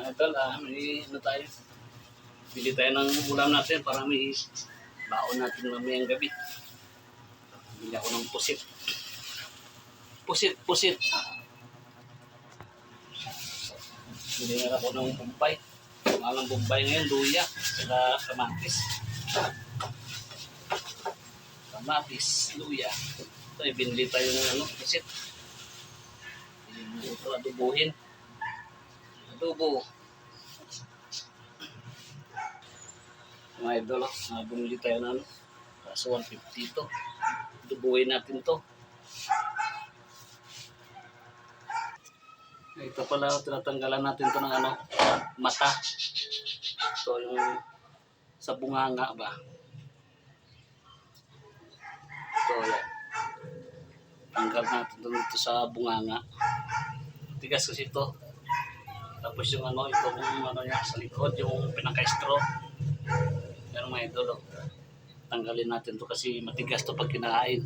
Idol, may ano tayo. Bili tayo ng ulam natin para may baon natin mamayang gabi. Bili ako ng pusit. Pusit. Bili na ako ng bumbay. Malang bumbay ngayon, luya. Saka kamatis. Kamatis, luya. Ito, binili tayo ng pusit. Ito, adubuhin. Adobo. Mga idol, bumili tayo ng kaso 150 to. Dubuhin natin to. Ito pala, tinatanggalan natin to ng mata. Ito yung sa bunganga ba. Ito yan. Tanggal natin dito sa bunganga. Tigas kasi ito. Tapos yung itong niya sa likod, yung pinaka-straw. Pero mga idol, tanggalin natin to kasi matigas to pag kinain.